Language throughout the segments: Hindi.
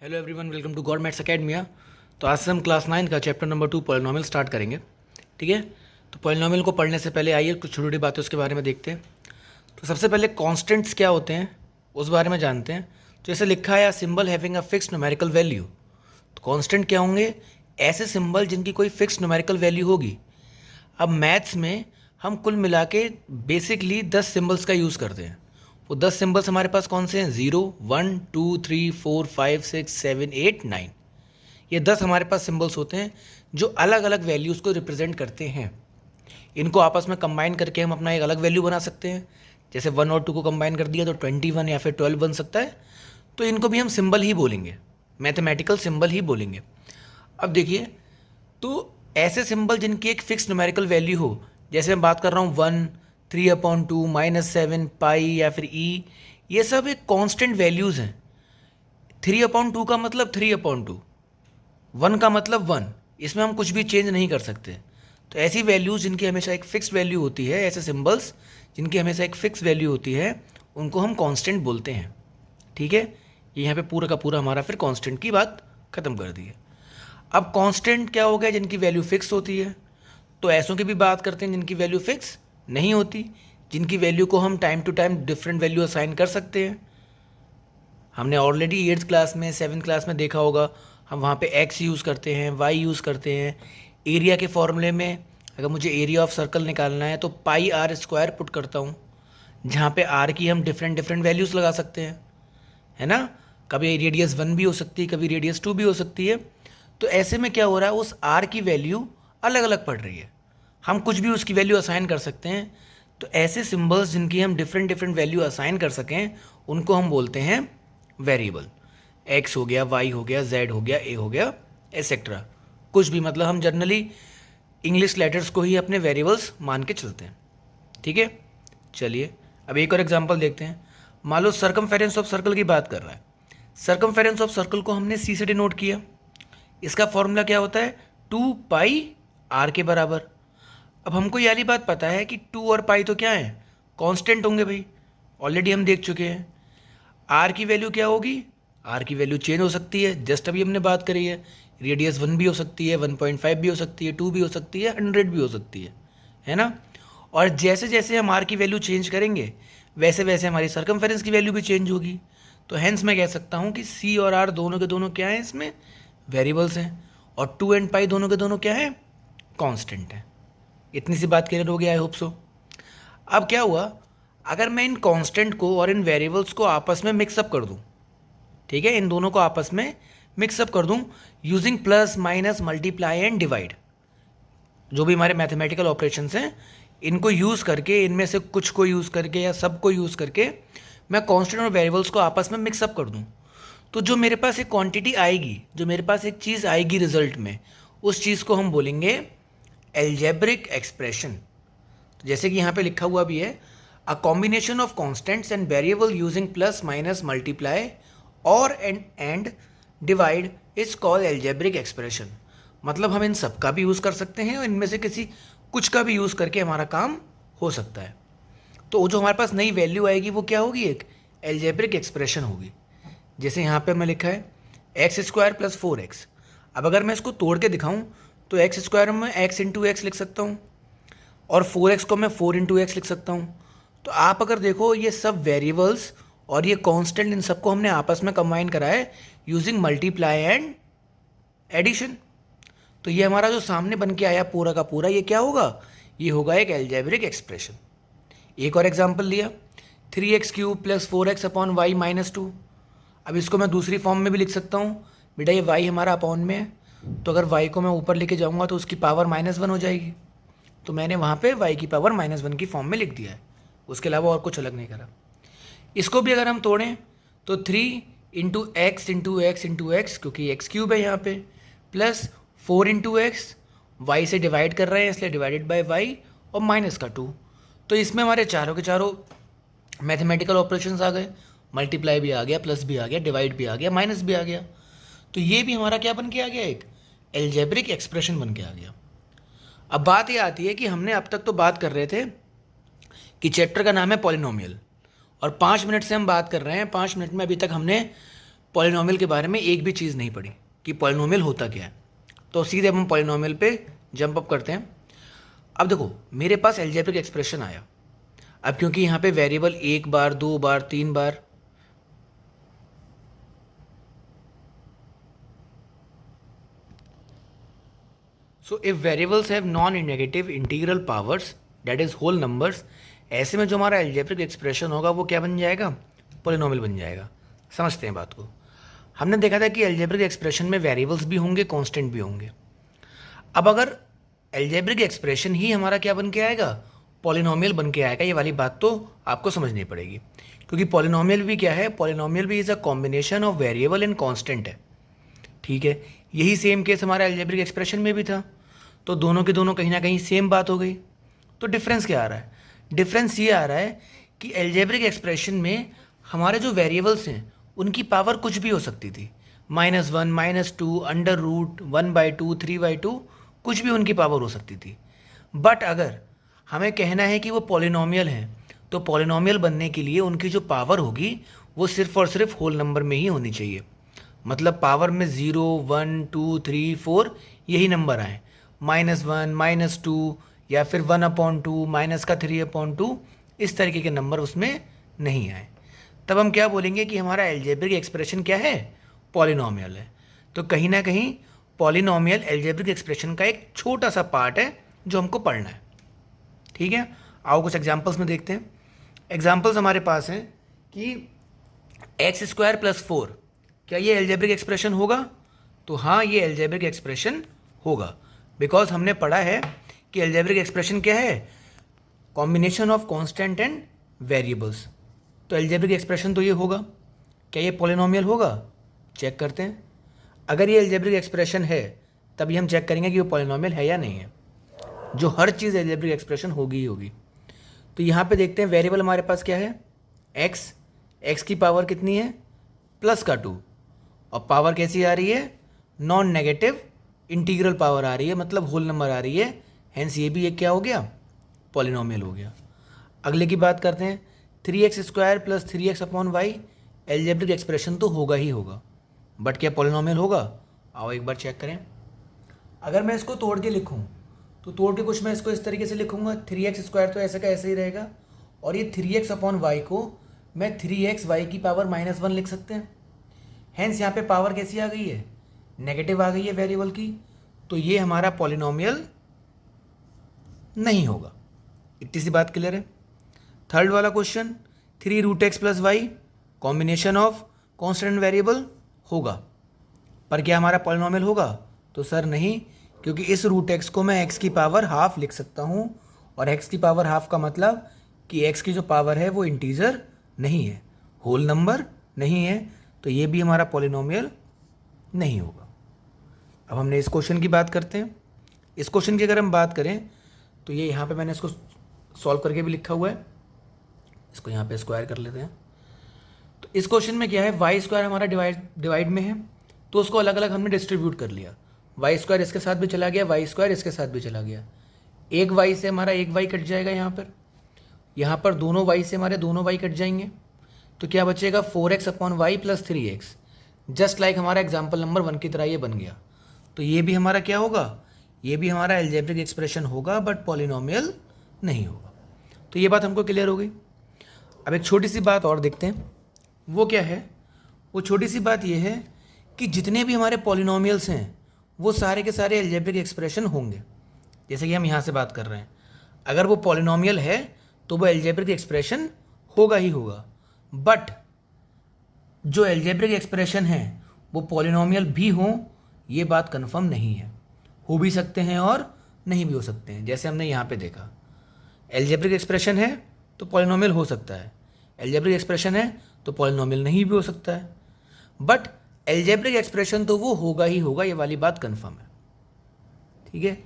Hello everyone, welcome to God Maths Academia. तो आज से हम क्लास 9 का चैप्टर नंबर 2 पॉलिनोमियल स्टार्ट करेंगे। ठीक है, तो पॉलिनोमियल को पढ़ने से पहले आइए कुछ छोटी छोटी बातें उसके बारे में देखते हैं। तो सबसे पहले कॉन्स्टेंट्स क्या होते हैं उस बारे में जानते हैं। तो जैसे लिखा है symbol having a fix numerical value. तो कॉन्स्टेंट क्या होंगे? ऐसे सिंबल जिनकी कोई फिक्स न्यूमेरिकल वैल्यू होगी। अब मैथ्स में हम कुल मिला के बेसिकली 10 सिम्बल्स का यूज़ करते हैं। वो 10 सिम्बल्स हमारे पास कौन से हैं? 0, 1, 2, 3, 4, 5, 6, 7, 8, 9। ये 10 हमारे पास सिम्बल्स होते हैं जो अलग अलग वैल्यूज़ को रिप्रेजेंट करते हैं। इनको आपस में कंबाइन करके हम अपना एक अलग वैल्यू बना सकते हैं। जैसे 1 और 2 को कंबाइन कर दिया तो 21 या फिर 12 बन सकता है। तो इनको भी हम सिंबल ही बोलेंगे, मैथमेटिकल सिंबल ही बोलेंगे। अब देखिए, तो ऐसे सिंबल जिनकी एक फिक्स न्यूमेरिकल वैल्यू हो, जैसे मैं बात कर रहा हूँ 1, 3/2, -7, पाई या फिर ई, ये सब एक कांस्टेंट वैल्यूज़ हैं। 3/2 का मतलब 3/2, 1 का मतलब 1, इसमें हम कुछ भी चेंज नहीं कर सकते। तो ऐसी वैल्यूज़ जिनकी हमेशा एक फिक्स वैल्यू होती है, ऐसे सिंबल्स जिनकी हमेशा एक फिक्स वैल्यू होती है, उनको हम कांस्टेंट बोलते हैं। ठीक है, ये यहाँ पे पूरा का पूरा हमारा फिर कांस्टेंट की बात ख़त्म कर दी है। अब कांस्टेंट क्या हो गया? जिनकी वैल्यू फिक्स होती है। तो ऐसों की भी बात करते हैं जिनकी वैल्यू फिक्स नहीं होती, जिनकी वैल्यू को हम time to time different value assign कर सकते हैं। हमने ऑलरेडी 8th क्लास में 7th क्लास में देखा होगा, हम वहाँ पे x यूज़ करते हैं, y यूज़ करते हैं। एरिया के फॉर्मूले में अगर मुझे एरिया ऑफ सर्कल निकालना है तो पाई आर स्क्वायर पुट करता हूँ, जहाँ पे r की हम डिफरेंट डिफरेंट वैल्यूज़ लगा सकते हैं, है ना। कभी रेडियस 1 भी हो सकती है, कभी रेडियस 2 भी हो सकती है। तो ऐसे में क्या हो रहा है, उस r की वैल्यू अलग अलग पड़ रही है, हम कुछ भी उसकी वैल्यू असाइन कर सकते हैं। तो ऐसे सिंबल्स जिनकी हम डिफरेंट डिफरेंट वैल्यू असाइन कर सकें, उनको हम बोलते हैं वेरिएबल। x हो गया, y हो गया, z हो गया, a हो गया, एसेट्रा। कुछ भी, मतलब हम जनरली इंग्लिश लेटर्स को ही अपने वेरिएबल्स मान के चलते हैं। ठीक है, चलिए अब एक और एग्जांपल देखते हैं। मान लो सर्कमफेरेंस ऑफ सर्कल की बात कर रहा है। सर्कमफेरेंस ऑफ सर्कल को हमने c से डिनोट किया। इसका फॉर्मूला क्या होता है? 2 पाई r के बराबर। अब हमको ये वाली बात पता है कि 2 और पाई तो क्या है? कांस्टेंट होंगे भाई, ऑलरेडी हम देख चुके हैं। आर की वैल्यू क्या होगी? आर की वैल्यू चेंज हो सकती है, जस्ट अभी हमने बात करी है। रेडियस 1 भी हो सकती है, 1.5 भी हो सकती है, 2 भी हो सकती है, 100 भी हो सकती है ना। और जैसे जैसे हम आर की वैल्यू चेंज करेंगे वैसे वैसे हमारी सर्कमफेरेंस की वैल्यू भी चेंज होगी। तो हेंस मैं कह सकता हूँ कि सी और आर दोनों के दोनों क्या हैं? इसमें वेरिएबल्स हैं। और 2 एंड पाई दोनों के दोनों क्या हैं? कॉन्स्टेंट हैं। इतनी सी बात क्लियर हो गया, आई होप सो। अब क्या हुआ, अगर मैं इन कांस्टेंट को और इन वेरिएबल्स को आपस में मिक्सअप कर दूं, ठीक है, इन दोनों को आपस में मिक्सअप कर दूं using plus, minus, multiply and divide, जो भी हमारे मैथमेटिकल ऑपरेशंस हैं, इनको यूज़ करके, इनमें से कुछ को यूज़ करके या सब को यूज़ करके मैं कांस्टेंट और वेरिएबल्स को आपस में मिक्सअप कर दूं, तो जो मेरे पास एक क्वांटिटी आएगी, जो मेरे पास एक चीज़ आएगी रिजल्ट में, उस चीज़ को हम बोलेंगे एल्जेब्रिक एक्सप्रेशन। जैसे कि यहाँ पे लिखा हुआ भी है, a combination of constants and variable using plus, minus, multiply और and divide is called algebraic expression. मतलब हम इन सब का भी यूज़ कर सकते हैं और इनमें से किसी कुछ का भी यूज़ करके हमारा काम हो सकता है। तो जो हमारे पास नई वैल्यू आएगी वो क्या होगी? एक एल्जेब्रिक एक्सप्रेशन होगी। जैसे यहाँ पे मैं लिखा है x² + 4x। अब अगर मैं इसको तोड़ के दिखाऊं तो x² में x × x लिख सकता हूँ और 4x को मैं 4 × x लिख सकता हूँ। तो आप अगर देखो, ये सब वेरिएबल्स और ये कांस्टेंट, इन सबको हमने आपस में कंबाइन करा है यूजिंग मल्टीप्लाई एंड एडिशन। तो ये हमारा जो सामने बन के आया पूरा का पूरा, ये क्या होगा? ये होगा एक एल्जेब्रिक एक्सप्रेशन। एक और एग्जाम्पल लिया, 3x³ + 4x/y - 2। अब इसको मैं दूसरी फॉर्म में भी लिख सकता हूँ। बेटा ये y हमारा अपॉन में है, तो अगर y को मैं ऊपर लेके जाऊँगा तो उसकी पावर -1 हो जाएगी। तो मैंने वहाँ पे y की पावर -1 की फॉर्म में लिख दिया है, उसके अलावा और कुछ अलग नहीं करा। इसको भी अगर हम तोड़ें तो 3 × x × x × x, क्योंकि x³ है यहाँ पे, प्लस 4 × x, y से डिवाइड कर रहे हैं इसलिए डिवाइडेड बाय y, और -2। तो इसमें हमारे चारों के चारों मैथमेटिकल ऑपरेशंस आ गए। मल्टीप्लाई भी आ गया, प्लस भी आ गया, डिवाइड भी आ गया, माइनस भी आ गया। तो ये भी हमारा क्या बन के आ गया? एक एल्जेब्रिक एक्सप्रेशन बन के आ गया। अब बात ये आती है कि हमने अब तक तो बात कर रहे थे कि चैप्टर का नाम है पॉलिनोमियल, और 5 मिनट से हम बात कर रहे हैं। 5 मिनट में अभी तक हमने पॉलिनोमियल के बारे में एक भी चीज़ नहीं पढ़ी कि पॉलिनोमियल होता क्या है। तो सीधे हम पॉलिनोमियल पे जंप अप करते हैं। अब देखो मेरे पास एल्जेब्रिक एक्सप्रेशन आया। अब क्योंकि यहाँ पे वेरिएबल एक बार, दो बार, तीन बार, so if variables have non negative integral powers that is whole numbers, ऐसे में जो हमारा एल्जेब्रिक एक्सप्रेशन होगा वो क्या बन जाएगा? पॉलिनोमियल बन जाएगा। समझते हैं बात को। हमने देखा था कि एल्जेब्रिक एक्सप्रेशन में वेरिएबल्स भी होंगे, कांस्टेंट भी होंगे। अब अगर एल्जेब्रिक एक्सप्रेशन ही हमारा क्या बन के आएगा? पॉलिनोमियल बन के आएगा, ये वाली बात तो आपको समझनी पड़ेगी। क्योंकि पॉलिनोमियल भी क्या है? पॉलिनोमियल भी is a combination of variable and constant है। ठीक है, यही सेम केस हमारा एल्जेब्रिक एक्सप्रेशन में भी था। तो दोनों के दोनों कहीं ना कहीं सेम बात हो गई। तो डिफरेंस क्या आ रहा है? डिफरेंस ये आ रहा है कि एल्जेब्रिक एक्सप्रेशन में हमारे जो वेरिएबल्स हैं उनकी पावर कुछ भी हो सकती थी, -1, -2, अंडर रूट 1/2, 3/2, कुछ भी उनकी पावर हो सकती थी। बट अगर हमें कहना है कि वो पॉलिनोमियल हैं, तो पॉलिनोमियल बनने के लिए उनकी जो पावर होगी वो सिर्फ और सिर्फ होल नंबर में ही होनी चाहिए। मतलब पावर में 0, 1, 2, 3, 4 यही नंबर आए, -1, -2 या फिर 1/2, -3/2, इस तरीके के नंबर उसमें नहीं आए। तब हम क्या बोलेंगे कि हमारा एल्जेब्रिक एक्सप्रेशन क्या है? पॉलिनोमियल है। तो कहीं ना कहीं पॉलिनोमियल एल्जेब्रिक एक्सप्रेशन का एक छोटा सा पार्ट है जो हमको पढ़ना है। ठीक है, आओ कुछ एग्जांपल्स में देखते हैं। एग्जांपल्स हमारे पास हैं कि x² + 4, क्या ये एल्जेब्रिक एक्सप्रेशन होगा? तो हाँ, ये एल्जेब्रिक एक्सप्रेशन होगा, बिकॉज हमने पढ़ा है कि एल्जेब्रिक एक्सप्रेशन क्या है? Combination of constant and variables. तो एल्जेब्रिक एक्सप्रेशन तो ये होगा। क्या ये पॉलिनोमियल होगा? चेक करते हैं। अगर ये एल्जेब्रिक एक्सप्रेशन है तभी हम चेक करेंगे कि वो पॉलिनोमियल है या नहीं है। जो हर चीज़ एल्जेब्रिक एक्सप्रेशन होगी ही होगी। तो यहाँ पे देखते हैं वेरिएबल हमारे पास क्या है? x की पावर कितनी है? +2। और पावर कैसी आ रही है? नॉन नेगेटिव इंटीग्रल पावर आ रही है, मतलब होल नंबर आ रही है। हेंस ये भी एक क्या हो गया? पॉलिनोमियल हो गया। अगले की बात करते हैं। 3x² + 3x/y एल्जेब्रिक एक्सप्रेशन तो होगा ही होगा, बट क्या पॉलिनोमियल होगा? आओ एक बार चेक करें। अगर मैं इसको तोड़ के लिखूं तो तोड़ के कुछ मैं इसको इस तरीके से लिखूंगा, 3x² तो ऐसे का ऐसे ही रहेगा, और ये 3x/y को मैं 3xy की पावर -1 लिख सकते हैं। हेंस यहाँ पे पावर कैसी आ गई है? नेगेटिव आ गई है वेरिएबल की। तो ये हमारा पॉलिनोमियल नहीं होगा। इतनी सी बात क्लियर है। थर्ड वाला question, 3√x + y combination of constant variable होगा, पर क्या हमारा पॉलिनोमियल होगा? तो सर नहीं, क्योंकि इस √x को मैं x की पावर हाफ लिख सकता हूँ, और x की पावर हाफ का मतलब कि x की जो पावर है वो इंटीजर नहीं है, होल नंबर नहीं है। तो ये भी हमारा पॉलिनोमियल नहीं होगा। अब हमने इस क्वेश्चन की बात करते हैं। इस क्वेश्चन की अगर हम बात करें तो ये यहाँ पे मैंने इसको सॉल्व करके भी लिखा हुआ है। इसको यहाँ पे स्क्वायर कर लेते हैं। तो इस क्वेश्चन में क्या है? y² हमारा डिवाइड में है, तो उसको अलग अलग हमने डिस्ट्रीब्यूट कर लिया। y² इसके साथ भी चला गया, y² इसके साथ भी चला गया। एक y से हमारा एक y कट जाएगा यहाँ पर दोनों y से हमारे दोनों y कट जाएंगे। तो क्या बचेगा? 4x/y + 3x, जस्ट लाइक हमारा एग्जाम्पल नंबर 1 की तरह ये बन गया। तो ये भी हमारा क्या होगा? ये भी हमारा एल्जेब्रिक एक्सप्रेशन होगा, बट पॉलिनोमियल नहीं होगा। तो ये बात हमको क्लियर हो गई। अब एक छोटी सी बात और देखते हैं, वो क्या है? वो छोटी सी बात ये है कि जितने भी हमारे पॉलिनोमियल्स हैं वो सारे के सारे एल्जेब्रिक एक्सप्रेशन होंगे। जैसे कि हम यहाँ से बात कर रहे हैं, अगर वो पॉलिनोमियल है तो वो एल्जेब्रिक एक्सप्रेशन होगा ही होगा। बट जो एल्जेब्रिक एक्सप्रेशन है वो पॉलिनोमियल भी हो, ये बात कंफर्म नहीं है। हो भी सकते हैं और नहीं भी हो सकते हैं। जैसे हमने यहाँ पे देखा, एल्जेब्रिक एक्सप्रेशन है तो पॉलिनोमियल हो सकता है, एल्जेब्रिक एक्सप्रेशन है तो पॉलिनोमियल नहीं भी हो सकता है। बट एल्जेब्रिक एक्सप्रेशन तो वो होगा ही होगा, ये वाली बात कंफर्म है। ठीक है,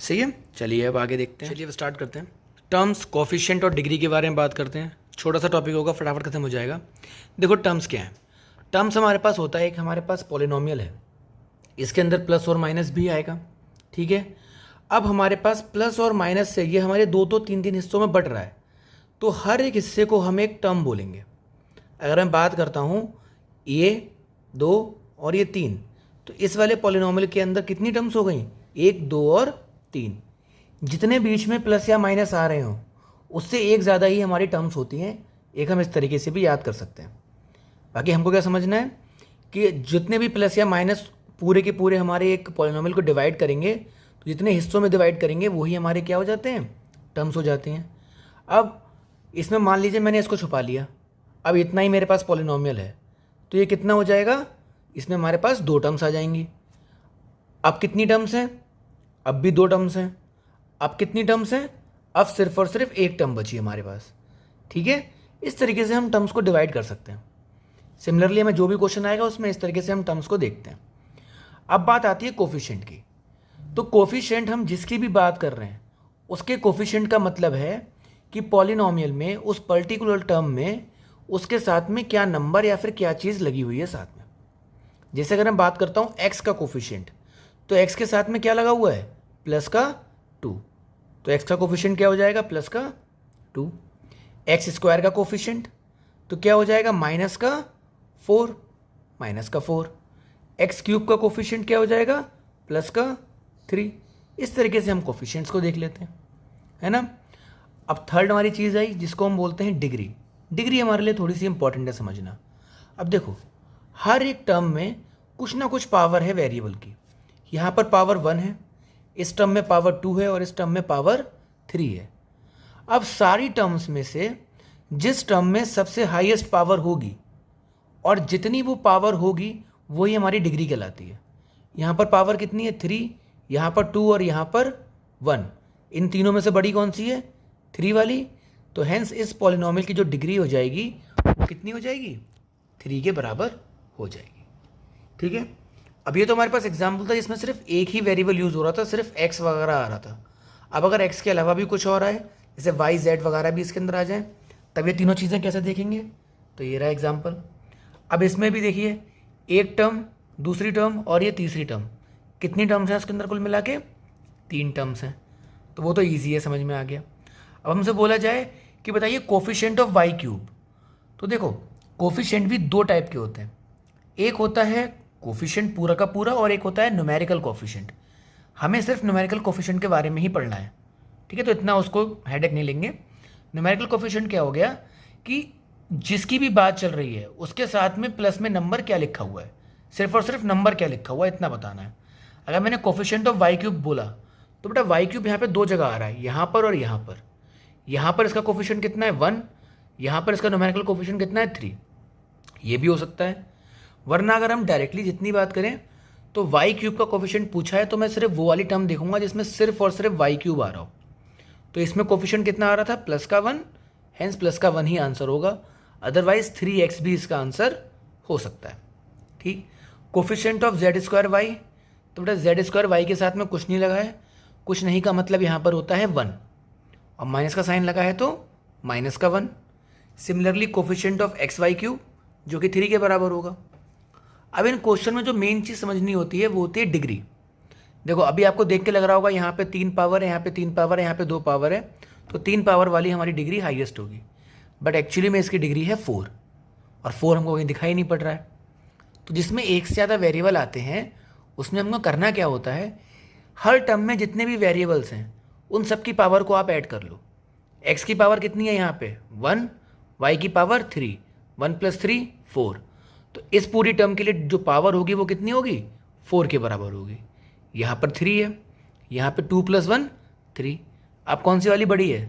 सही है। चलिए अब आगे देखते हैं। चलिए अब स्टार्ट करते हैं। टर्म्स, कोफिशिएंट और डिग्री के बारे में बात करते हैं। छोटा सा टॉपिक होगा, फटाफट खत्म हो जाएगा। देखो टर्म्स क्या है। टर्म्स हमारे पास होता है, एक हमारे पास पॉलिनोमियल है, इसके अंदर प्लस और माइनस भी आएगा। ठीक है, अब हमारे पास प्लस और माइनस से ये हमारे दो तीन हिस्सों में बट रहा है, तो हर एक हिस्से को हम एक टर्म बोलेंगे। अगर मैं बात करता हूँ ये 2 और ये 3, तो इस वाले पॉलिनॉमियल के अंदर कितनी टर्म्स हो गई, 1, 2 और 3। जितने बीच में प्लस या माइनस आ रहे हों उससे एक ज़्यादा ही हमारी टर्म्स होती हैं। एक हम इस तरीके से भी याद कर सकते हैं। बाकी हमको क्या समझना है कि जितने भी प्लस या माइनस पूरे के पूरे हमारे एक पॉलिनॉमियल को डिवाइड करेंगे तो जितने हिस्सों में डिवाइड करेंगे वही हमारे क्या हो जाते हैं, टर्म्स हो जाती हैं। अब इसमें मान लीजिए मैंने इसको छुपा लिया, अब इतना ही मेरे पास पॉलिनॉमियल है, तो ये कितना हो जाएगा, इसमें हमारे पास 2 टर्म्स आ जाएंगी। अब कितनी टर्म्स हैं, अब भी 2 टर्म्स हैं। अब कितनी टर्म्स हैं, अब सिर्फ और सिर्फ एक टर्म बची हमारे पास। ठीक है, इस तरीके से हम टर्म्स को डिवाइड कर सकते हैं। सिमिलरली हमें जो भी क्वेश्चन आएगा उसमें इस तरीके से हम टर्म्स को देखते हैं। अब बात आती है कोफिशिएंट की। तो कोफिशिएंट हम जिसकी भी बात कर रहे हैं उसके कोफिशिएंट का मतलब है कि पॉलिनॉमियल में उस पर्टिकुलर टर्म में उसके साथ में क्या नंबर या फिर क्या चीज़ लगी हुई है साथ में। जैसे अगर मैं बात करता हूँ एक्स का कोफिशिएंट, तो एक्स के साथ में क्या लगा हुआ है, प्लस का 2, तो एक्स का कोफिशिएंट क्या हो जाएगा, प्लस का 2। एक्स स्क्वायर का कोफिशिएंट तो क्या हो जाएगा, माइनस का 4, माइनस का 4। एक्स क्यूब का कोफिशिएंट क्या हो जाएगा, प्लस का 3। इस तरीके से हम कोफिशिएंट्स को देख लेते हैं, है ना। अब थर्ड हमारी चीज़ आई जिसको हम बोलते हैं डिग्री। डिग्री हमारे लिए थोड़ी सी इंपॉर्टेंट है समझना। अब देखो, हर एक टर्म में कुछ ना कुछ पावर है वेरिएबल की। यहाँ पर पावर 1 है, इस टर्म में पावर 2 है और इस टर्म में पावर 3 है। अब सारी टर्म्स में से जिस टर्म में सबसे हाईएस्ट पावर होगी और जितनी वो पावर होगी वही हमारी डिग्री कहलाती है। यहाँ पर पावर कितनी है, 3, यहाँ पर 2 और यहाँ पर 1। इन तीनों में से बड़ी कौन सी है, 3 वाली। तो हेंस इस पॉलिनॉमियल की जो डिग्री हो जाएगी वो कितनी हो जाएगी, 3 के बराबर हो जाएगी। ठीक है, अब ये तो हमारे पास एग्जाम्पल था जिसमें सिर्फ एक ही वेरिएबल यूज़ हो रहा था, सिर्फ एक्स वगैरह आ रहा था। अब अगर एक्स के अलावा भी कुछ और आए, जैसे वाई जेड वगैरह भी इसके अंदर आ जाए, तब ये तीनों चीज़ें कैसे देखेंगे। तो ये रहा एग्जाम्पल। अब इसमें भी देखिए, एक टर्म, दूसरी टर्म और ये तीसरी टर्म, कितनी टर्म्स हैं उसके अंदर कुल मिला के, 3 टर्म्स हैं। तो वो तो ईजी है, समझ में आ गया। अब हमसे बोला जाए कि बताइए कोफिशिएंट ऑफ वाई क्यूब। तो देखो, कोफिशिएंट भी 2 टाइप के होते हैं। एक होता है कोफिशिएंट पूरा का पूरा और एक होता है न्यूमेरिकल कोफिशिएंट। हमें सिर्फ न्यूमेरिकल कोफिशिएंट के बारे में ही पढ़ना है, ठीक है। तो इतना उसको हेडेक नहीं लेंगे। न्यूमेरिकल कोफिशिएंट क्या हो गया कि जिसकी भी बात चल रही है उसके साथ में प्लस में नंबर क्या लिखा हुआ है, सिर्फ और सिर्फ नंबर क्या लिखा हुआ है इतना बताना है। अगर मैंने कोफिशिएंट ऑफ वाई क्यूब बोला तो बेटा वाई क्यूब यहाँ पे 2 जगह आ रहा है, यहाँ पर और यहाँ पर। यहाँ पर इसका कोफिशिएंट कितना है, 1। यहाँ पर इसका न्यूमेरिकल कोफिशिएंट कितना है, 3। ये भी हो सकता है। वरना अगर हम डायरेक्टली जितनी बात करें तो वाई क्यूब का कोफिशिएंट पूछा है तो मैं सिर्फ वो वाली टर्म देखूंगा जिसमें सिर्फ और सिर्फ वाई क्यूब आ रहा हो। तो इसमें कोफिशिएंट कितना आ रहा था, प्लस का 1, हेंस प्लस का 1 ही आंसर होगा। अदरवाइज 3x भी इसका आंसर हो सकता है। ठीक। Coefficient of Z square Y, तो बेटा जेड स्क्वायर वाई के साथ में कुछ नहीं लगा है, कुछ नहीं का मतलब यहाँ पर होता है 1 और माइनस का साइन लगा है तो माइनस का 1। Similarly coefficient of X Y cube जो कि 3 के बराबर होगा। अब इन क्वेश्चन में जो मेन चीज़ समझनी होती है वो होती है डिग्री। देखो अभी आपको देख के लग रहा होगा यहाँ पे 3 पावर है, यहाँ पे 3 पावर है, यहाँ पे 2 पावर है, तो 3 पावर वाली हमारी डिग्री हाईएस्ट होगी। बट एक्चुअली में इसकी डिग्री है 4 और 4 हमको कहीं दिखाई नहीं पड़ रहा है। तो जिसमें एक से ज़्यादा वेरिएबल आते हैं उसमें हमको करना क्या होता है, हर टर्म में जितने भी वेरिएबल्स हैं उन सब की पावर को आप ऐड कर लो। एक्स की पावर कितनी है यहाँ पे 1, वाई की पावर 3, 1 + 3 4। तो इस पूरी टर्म के लिए जो पावर होगी वो कितनी होगी, 4 के बराबर होगी। यहाँ पर 3 है, यहाँ पे 2 + 1 3। अब कौन सी वाली बड़ी है,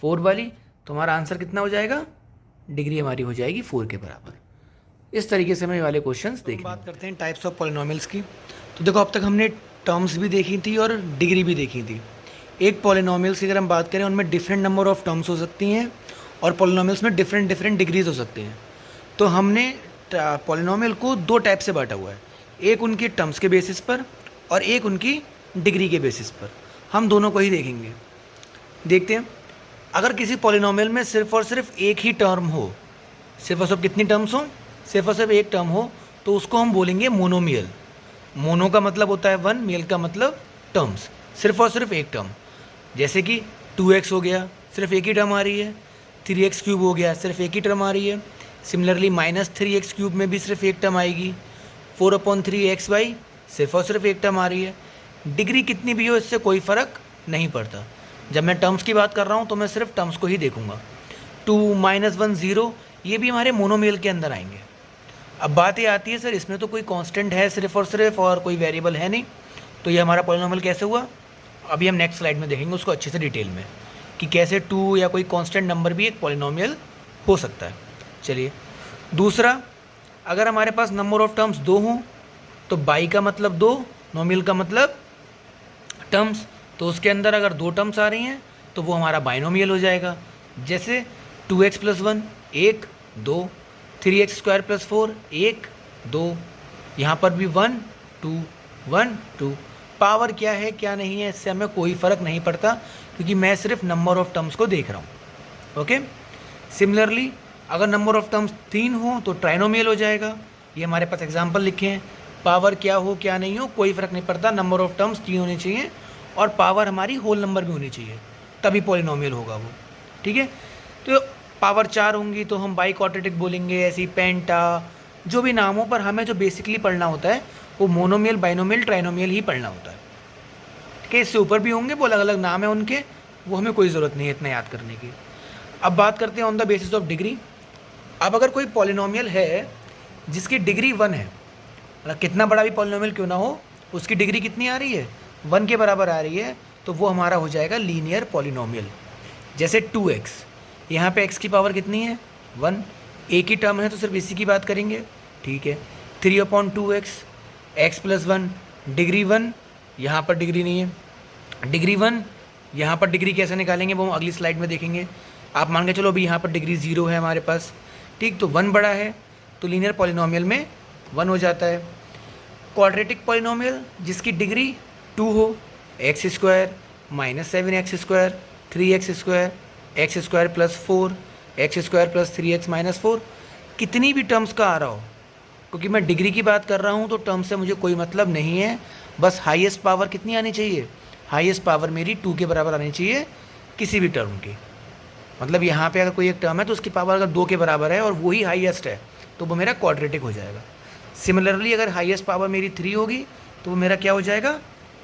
4 वाली। तो हमारा आंसर कितना हो जाएगा, डिग्री हमारी हो जाएगी 4 के बराबर। इस तरीके से हमें ये वाले क्वेश्चंस देखें। बात करते हैं टाइप्स ऑफ पॉलिनॉमियल्स की। तो देखो अब तक हमने टर्म्स भी देखी थी और डिग्री भी देखी थी। एक पॉलिनॉमियल्स की अगर हम बात करें उनमें डिफरेंट नंबर ऑफ टर्म्स हो सकती हैं और पॉलिनॉमियल्स में डिफरेंट डिग्रीज हो सकती हैं। तो हमने पॉलिनॉमियल को 2 टाइप से बांटा हुआ है, एक उनकी टर्म्स के बेसिस पर और एक उनकी डिग्री के बेसिस पर। हम दोनों को ही देखेंगे। देखते हैं, अगर किसी पॉलिनॉमियल में सिर्फ और सिर्फ एक ही टर्म हो, सिर्फ और सिर्फ कितनी टर्म्स हो, सिर्फ और सिर्फ एक टर्म हो, तो उसको हम बोलेंगे मोनोमियल। मोनो का मतलब होता है 1, मियल का मतलब टर्म्स, सिर्फ और सिर्फ एक टर्म। जैसे कि 2x हो गया, सिर्फ एक ही टर्म आ रही है। 3x³ हो गया, सिर्फ एक ही टर्म आ रही है। सिमिलरली -3x³ में भी सिर्फ एक टर्म आएगी, 4/3xy सिर्फ और सिर्फ एक टर्म आ रही है। डिग्री कितनी भी हो इससे कोई फ़र्क नहीं पड़ता। जब मैं टर्म्स की बात कर रहा हूँ तो मैं सिर्फ टर्म्स को ही देखूंगा। 2 -1 0 ये भी हमारे मोनोमियल के अंदर आएंगे। अब बात ये आती है सर इसमें तो कोई कांस्टेंट है सिर्फ और सिर्फ और कोई वेरिएबल है नहीं, तो ये हमारा पॉलिनोमियल कैसे हुआ? अभी हम नेक्स्ट स्लाइड में देखेंगे उसको अच्छे से डिटेल में कि कैसे 2 या कोई कांस्टेंट नंबर भी एक पॉलिनोमियल हो सकता है। चलिए दूसरा, अगर हमारे पास नंबर ऑफ टर्म्स 2 हों तो बाई का मतलब 2, नोमियल का मतलब टर्म्स, तो उसके अंदर अगर 2 टर्म्स आ रही हैं तो वो हमारा बाइनोमियल हो जाएगा। जैसे 2x + 1 1 2, 3x² + 4 1 2, यहाँ पर भी 1 2 1 2। पावर क्या है क्या नहीं है इससे हमें कोई फ़र्क नहीं पड़ता क्योंकि मैं सिर्फ नंबर ऑफ टर्म्स को देख रहा हूँ। ओके, सिमिलरली अगर नंबर ऑफ टर्म्स 3 हो तो ट्राइनोमियल हो जाएगा। ये हमारे पास एग्जांपल लिखे हैं। पावर क्या हो क्या नहीं हो कोई फ़र्क नहीं पड़ता, नंबर ऑफ टर्म्स 3 होनी चाहिए और पावर हमारी होल नंबर भी होनी चाहिए, तभी पॉलिनोमियल होगा वो। ठीक है, तो पावर 4 होंगी तो हम बाई क्वाड्रेटिक बोलेंगे, ऐसी पेंटा जो भी नाम हो, पर हमें जो बेसिकली पढ़ना होता है वो मोनोमियल, बाइनोमियल, ट्राइनोमियल ही पढ़ना होता है। ठीक है, इससे ऊपर भी होंगे, वो अलग अलग नाम है उनके, वो हमें कोई ज़रूरत नहीं है इतना याद करने की। अब बात करते हैं on the basis of degree. अब अगर कोई पॉलिनोमियल है जिसकी डिग्री 1 है, मतलब कितना बड़ा भी पॉलिनोमियल क्यों ना हो उसकी डिग्री कितनी आ रही है? 1 के बराबर आ रही है, तो वो हमारा हो जाएगा लीनियर पॉलिनोमियल। जैसे 2x, यहाँ पे x की पावर कितनी है? 1, एक ही टर्म है तो सिर्फ इसी की बात करेंगे। ठीक है, 3/2x, x + 1, डिग्री 1, यहाँ पर डिग्री नहीं है, डिग्री 1, यहाँ पर डिग्री कैसे निकालेंगे वो हम अगली स्लाइड में देखेंगे। आप मान के चलो अभी यहाँ पर डिग्री 0 है हमारे पास। ठीक, तो 1 बड़ा है तो लीनियर पॉलिनोमियल में 1 हो जाता है। क्वाड्रेटिक पॉलिनोमियल जिसकी डिग्री 2 हो, x² - 7x², 3x², x² + 4, x² + 3x - 4, कितनी भी टर्म्स का आ रहा हो, क्योंकि मैं डिग्री की बात कर रहा हूँ तो टर्म से मुझे कोई मतलब नहीं है, बस हाईएस्ट पावर कितनी आनी चाहिए? हाईएस्ट पावर मेरी 2 के बराबर आनी चाहिए किसी भी टर्म की। मतलब यहाँ पे अगर कोई एक टर्म है तो उसकी पावर अगर 2 के बराबर है और वही हाईएस्ट है तो वो मेरा क्वाड्रेटिक हो जाएगा। सिमिलरली अगर हाईएस्ट पावर मेरी 3 होगी तो वो मेरा क्या हो जाएगा?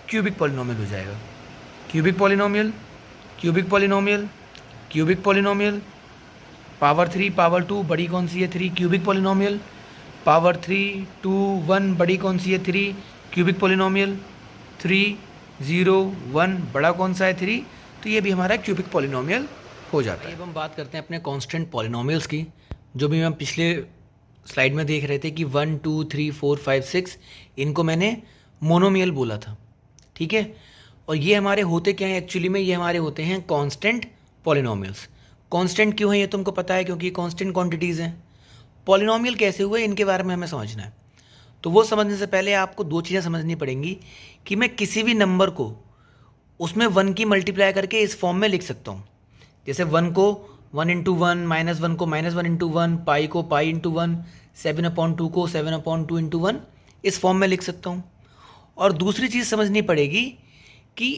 क्यूबिक पॉलिनोमियल हो जाएगा। Cubic polynomial, cubic polynomial, cubic polynomial, power 3 power 2 बड़ी कौन सी है? 3, क्यूबिक पॉलिनोमियल, पावर 3 2 1 बड़ी कौन सी है? 3, क्यूबिक पॉलिनोमियल, 3 0 1 बड़ा कौन सा है? 3, तो ये भी हमारा क्यूबिक पॉलिनोमियल हो जाता है। अब हम बात करते हैं अपने कांस्टेंट पॉलिनोमियल्स की, जो भी हम पिछले स्लाइड में देख रहे थे कि 1 2 3 4 5 6 इनको मैंने मोनोमियल बोला था। ठीक है, और ये हमारे होते क्या हैं एक्चुअली में? ये हमारे होते हैं कांस्टेंट पॉलिनोमियल्स। कांस्टेंट क्यों है ये तुमको पता है, क्योंकि कांस्टेंट क्वांटिटीज़ हैं। पॉलिनोमियल कैसे हुए इनके बारे में हमें समझना है। तो वो समझने से पहले आपको 2 चीज़ें समझनी पड़ेंगी कि मैं किसी भी नंबर को उसमें 1 की मल्टीप्लाई करके इस फॉर्म में लिख सकता हूँ। जैसे 1 को 1 × 1, -1 को -1 × 1, पाई को पाई × 1, 7/2 को 7/2 × 1 इस फॉर्म में लिख सकता हूँ। और दूसरी चीज़ समझनी पड़ेगी कि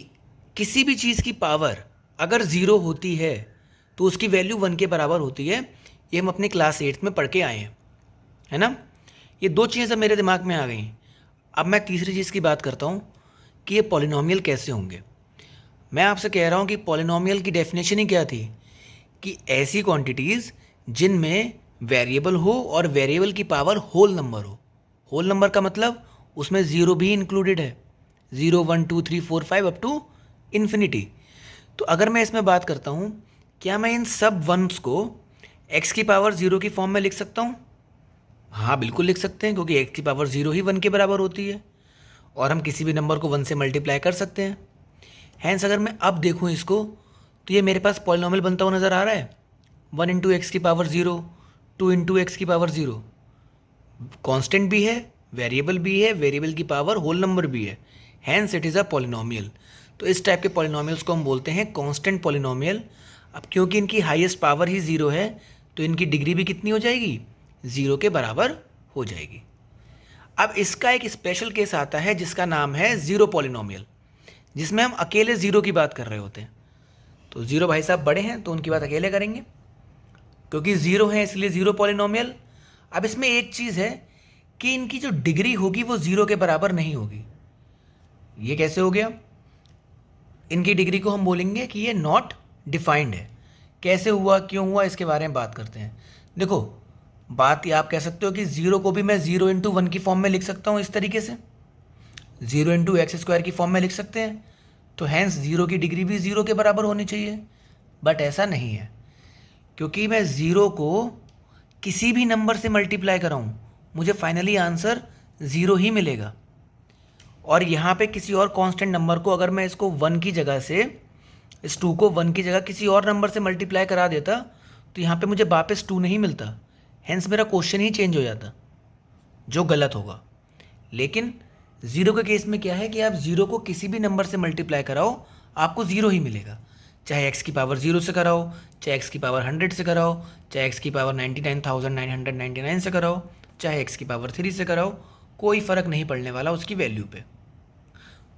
किसी भी चीज़ की पावर अगर 0 होती है तो उसकी वैल्यू 1 के बराबर होती है। ये हम अपने क्लास 8 में पढ़ के आए हैं, है ना। ये 2 चीज़ें सब मेरे दिमाग में आ गई। अब मैं तीसरी चीज़ की बात करता हूँ कि ये पॉलिनोमियल कैसे होंगे। मैं आपसे कह रहा हूँ कि पॉलिनोमियल की डेफिनेशन ही क्या थी कि ऐसी क्वांटिटीज़ जिनमें वेरिएबल हो और वेरिएबल की पावर होल नंबर हो। होल नंबर का मतलब उसमें 0 भी इंक्लूडेड है, 0 1 2 3 4 5 अप टू इन्फिनिटी। तो अगर मैं इसमें बात करता हूँ, क्या मैं इन सब वंस को x की पावर 0 की फॉर्म में लिख सकता हूँ? हाँ बिल्कुल लिख सकते हैं, क्योंकि x की पावर 0 ही 1 के बराबर होती है और हम किसी भी नंबर को 1 से मल्टीप्लाई कर सकते हैं। हैंस अगर मैं अब देखूँ इसको तो ये मेरे पास पॉलिनोमियल बनता हुआ नज़र आ रहा है। 1 × x की पावर 0, 2 × x की पावर 0, कांस्टेंट भी है, वेरिएबल भी है, वेरिएबल की पावर होल नंबर भी है, hence it is a polynomial. तो इस टाइप के पॉलिनोमियल्स को हम बोलते हैं कांस्टेंट पॉलिनोमियल। अब क्योंकि इनकी हाईएस्ट पावर ही 0 है तो इनकी डिग्री भी कितनी हो जाएगी? 0 के बराबर हो जाएगी। अब इसका एक स्पेशल केस आता है जिसका नाम है ज़ीरो पॉलिनोमियल, जिसमें हम अकेले 0 की बात कर रहे होते हैं। तो 0 भाई साहब बड़े हैं तो उनकी बात अकेले करेंगे। क्योंकि ज़ीरो है इसलिए ज़ीरो पॉलिनोमियल। अब इसमें एक चीज़ है कि इनकी जो डिग्री होगी वो ज़ीरो के बराबर नहीं होगी। ये कैसे हो गया? इनकी डिग्री को हम बोलेंगे कि ये नॉट डिफाइंड है। कैसे हुआ, क्यों हुआ, इसके बारे में बात करते हैं। देखो, बात ये आप कह सकते हो कि ज़ीरो को भी मैं 0 × 1 की फॉर्म में लिख सकता हूँ, इस तरीके से 0 × x² की फॉर्म में लिख सकते हैं। तो हैंस ज़ीरो की डिग्री भी ज़ीरो के बराबर होनी चाहिए। बट ऐसा नहीं है, क्योंकि मैं ज़ीरो को किसी भी नंबर से मल्टीप्लाई कराऊँ मुझे फाइनली आंसर ज़ीरो ही मिलेगा। और यहाँ पे किसी और कांस्टेंट नंबर को अगर मैं इसको 1 की जगह से, इस 2 को 1 की जगह किसी और नंबर से मल्टीप्लाई करा देता तो यहाँ पे मुझे वापस 2 नहीं मिलता। हैंस मेरा क्वेश्चन ही चेंज हो जाता, जो गलत होगा। लेकिन ज़ीरो के केस में क्या है कि आप ज़ीरो को किसी भी नंबर से मल्टीप्लाई कराओ आपको ज़ीरो ही मिलेगा। चाहे x की पावर 0 से कराओ, चाहे x की पावर 100 से कराओ, चाहे x की पावर 99,999 से कराओ, चाहे x की पावर 3 से कराओ, कोई फ़र्क नहीं पड़ने वाला उसकी वैल्यू पे।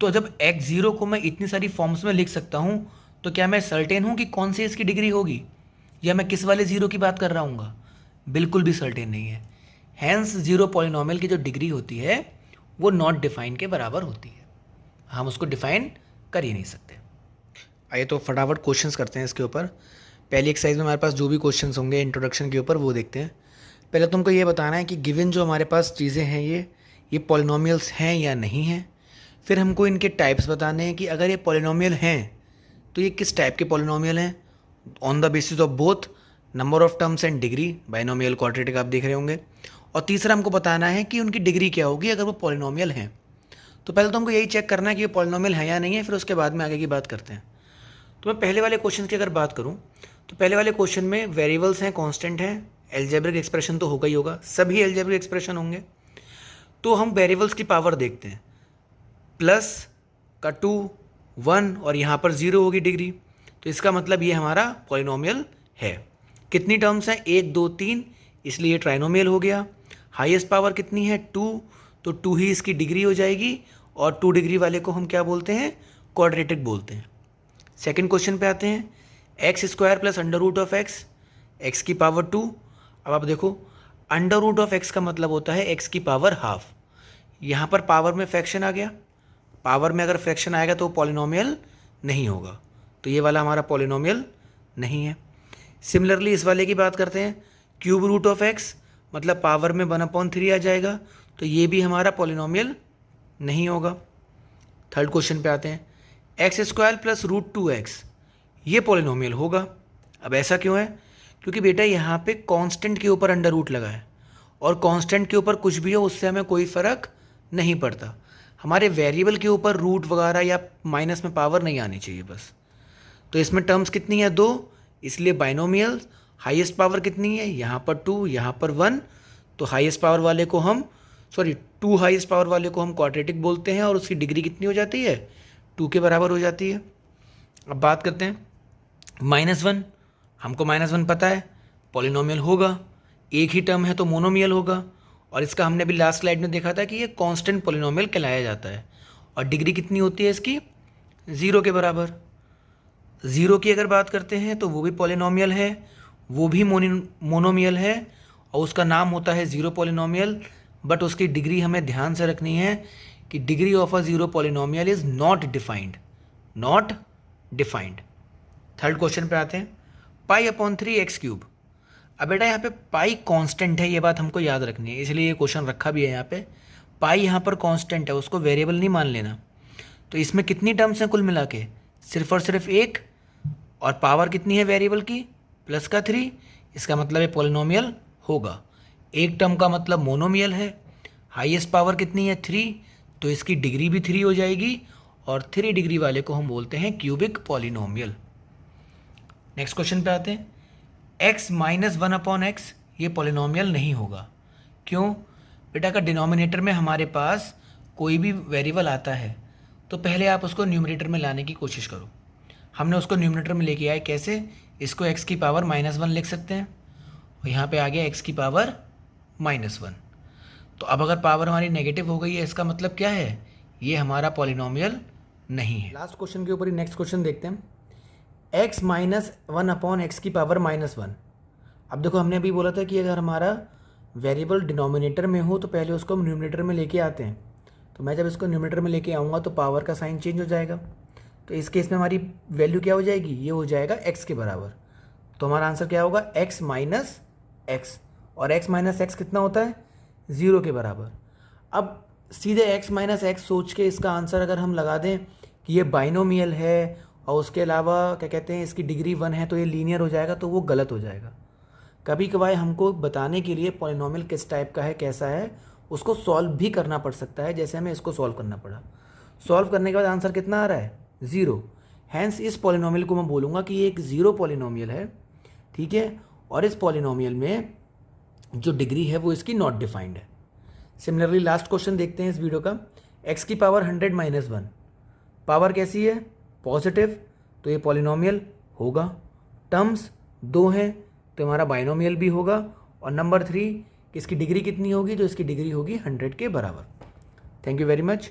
तो जब x0 को मैं इतनी सारी फॉर्म्स में लिख सकता हूँ तो क्या मैं सर्टेन हूँ कि कौन सी इसकी डिग्री होगी, या मैं किस वाले ज़ीरो की बात कर रहा हूँ? बिल्कुल भी सर्टेन नहीं है। हैंस ज़ीरो पॉलिनोमियल की जो डिग्री होती है वो नॉट डिफाइन के बराबर होती है, हम उसको डिफाइन कर ही नहीं सकते। आइए तो फटाफट क्वेश्चंस करते हैं इसके ऊपर। पहली एक्सरसाइज में हमारे पास जो भी क्वेश्चंस होंगे इंट्रोडक्शन के ऊपर वो देखते हैं। पहले तुमको ये बताना है कि गिवन जो हमारे पास चीज़ें हैं ये पॉलिनोमियल्स हैं या नहीं हैं। फिर हमको इनके टाइप्स बताने हैं कि अगर ये पॉलिनोमियल हैं तो ये किस टाइप के पॉलिनोमियल हैं, on the basis of both number of terms and degree, binomial quadratic आप देख रहे होंगे। और तीसरा हमको बताना है कि उनकी डिग्री क्या होगी अगर वो पॉलिनोमियल हैं। तो पहले तो हमको यही चेक करना है कि ये पॉलिनोमियल है या नहीं है, फिर उसके बाद में आगे की बात करते हैं। तो मैं पहले वाले क्वेश्चन की अगर बात करूं तो पहले वाले क्वेश्चन में वेरिएबल्स हैं, कांस्टेंट हैं, एल्जेब्रिक एक्सप्रेशन तो होगा ही होगा, सभी एल्जेब्रिक एक्सप्रेशन होंगे। तो हम वेरिएबल्स की पावर देखते हैं, प्लस का 2 1 और यहाँ पर 0 होगी डिग्री, तो इसका मतलब ये हमारा पॉलिनोमियल है। कितनी टर्म्स हैं? 1 2 3, इसलिए ट्राइनोमियल हो गया। हाईएस्ट पावर कितनी है? 2, तो 2 ही इसकी डिग्री हो जाएगी, और 2 डिग्री वाले को हम क्या बोलते हैं? क्वाड्रेटिक बोलते हैं। सेकंड क्वेश्चन पे आते हैं, x² + √(x), x की पावर 2। अब आप देखो, √(x) का मतलब होता है x की पावर हाफ। यहाँ पर पावर में फ्रैक्शन आ गया, पावर में अगर फ्रैक्शन आएगा तो पॉलिनोमियल नहीं होगा, तो ये वाला हमारा पॉलिनोमियल नहीं है। सिमिलरली इस वाले की बात करते हैं, (3) मतलब पावर में 1/3 आ जाएगा, तो ये भी हमारा पॉलिनोमियल नहीं होगा। थर्ड क्वेश्चन पे आते हैं, x² + √2x, ये पॉलिनोमियल होगा। अब ऐसा क्यों है? क्योंकि बेटा यहाँ पे कांस्टेंट के ऊपर अंडर रूट लगा है, और कांस्टेंट के ऊपर कुछ भी हो उससे हमें कोई फ़र्क नहीं पड़ता। हमारे वेरिएबल के ऊपर रूट वगैरह या माइनस में पावर नहीं आनी चाहिए बस। तो इसमें टर्म्स कितनी है? 2, इसलिए बाइनोमियल। हाईएस्ट पावर कितनी है? यहाँ पर 2, यहाँ पर 1, तो हाईएस्ट पावर वाले को हम 2 हाईएस्ट पावर वाले को हम क्वाड्रेटिक बोलते हैं, और उसकी डिग्री कितनी हो जाती है? 2 के बराबर हो जाती है। अब बात करते हैं -1, हमको -1 पता है पॉलिनोमियल होगा, एक ही टर्म है तो मोनोमियल होगा, और इसका हमने अभी लास्ट स्लाइड में देखा था कि ये कांस्टेंट पॉलिनोमियल कहलाया जाता है। और डिग्री कितनी होती है इसकी? 0 के बराबर। 0 की अगर बात करते हैं तो वो भी पॉलिनोमियल है, वो भी मोनोमियल है, और उसका नाम होता है ज़ीरो पॉलिनोमियल। बट उसकी डिग्री हमें ध्यान से रखनी है कि degree of a zero polynomial is not defined, not defined. Third question पे आते हैं, π/3 x³। अब बेटा यहाँ पे पाई कांस्टेंट है, ये बात हमको याद रखनी है, इसलिए ये क्वेश्चन रखा भी है यहाँ पे। पाई यहाँ पर कांस्टेंट है, उसको वेरिएबल नहीं मान लेना। तो इसमें कितनी टर्म्स हैं कुल मिला के? सिर्फ और सिर्फ एक, और पावर कितनी है वेरिएबल की? +3। इसका मतलब ये पॉलिनोमियल होगा। एक टर्म का मतलब मोनोमियल है। हाईएस्ट पावर कितनी है? 3, तो इसकी डिग्री भी 3 हो जाएगी, और 3 डिग्री वाले को हम बोलते हैं क्यूबिक पॉलिनोमियल। नेक्स्ट क्वेश्चन पे आते हैं, x - 1/x, ये पॉलिनोमियल नहीं होगा। क्यों? बेटा का डिनोमिनेटर में हमारे पास कोई भी वेरिएबल आता है तो पहले आप उसको न्यूमरेटर में लाने की कोशिश करो। हमने उसको न्यूमरेटर में लेके आए, कैसे? इसको x की पावर -1 लिख सकते हैं, और यहाँ पे आ गया x की पावर -1। तो अब अगर पावर हमारी नेगेटिव हो गई है, इसका मतलब क्या है? ये हमारा पॉलिनोमियल नहीं है। लास्ट क्वेश्चन के ऊपर ही नेक्स्ट क्वेश्चन देखते हैं, x - 1/x की पावर -1। अब देखो हमने अभी बोला था कि अगर हमारा वेरिएबल डिनोमिनेटर में हो तो पहले उसको हम न्यूमरेटर में लेके आते हैं। तो मैं जब इसको न्यूमरेटर में लेके आऊँगा तो पावर का साइन चेंज हो जाएगा। तो इस केस में हमारी वैल्यू क्या हो जाएगी, ये हो जाएगा x के बराबर। तो हमारा आंसर क्या होगा, x माइनस एक्स, और x माइनस एक्स कितना होता है, 0 के बराबर। अब सीधे x माइनस एक्स सोच के इसका आंसर अगर हम लगा दें कि ये बाइनोमियल है और उसके अलावा क्या कहते हैं इसकी डिग्री 1 है तो ये लीनियर हो जाएगा, तो वो गलत हो जाएगा। कभी कभार हमको बताने के लिए पॉलिनोमियल किस टाइप का है, कैसा है, उसको सॉल्व भी करना पड़ सकता है, जैसे हमें इसको सॉल्व करना पड़ा। सॉल्व करने के बाद आंसर कितना आ रहा है, 0। हैंस इस पॉलिनोमियल को मैं बोलूँगा कि ये एक 0 पॉलिनोमियल है, ठीक है। और इस पॉलिनोमियल में जो डिग्री है वो इसकी नॉट डिफाइंड है। सिमिलरली लास्ट क्वेश्चन देखते हैं इस वीडियो का। x की पावर 100 माइनस 1, पावर कैसी है, पॉजिटिव, तो ये पॉलिनोमियल होगा। टर्म्स 2 हैं तो हमारा बाइनोमियल भी होगा। और नंबर 3 कि इसकी डिग्री कितनी होगी, तो इसकी डिग्री होगी 100 के बराबर। Thank you very much.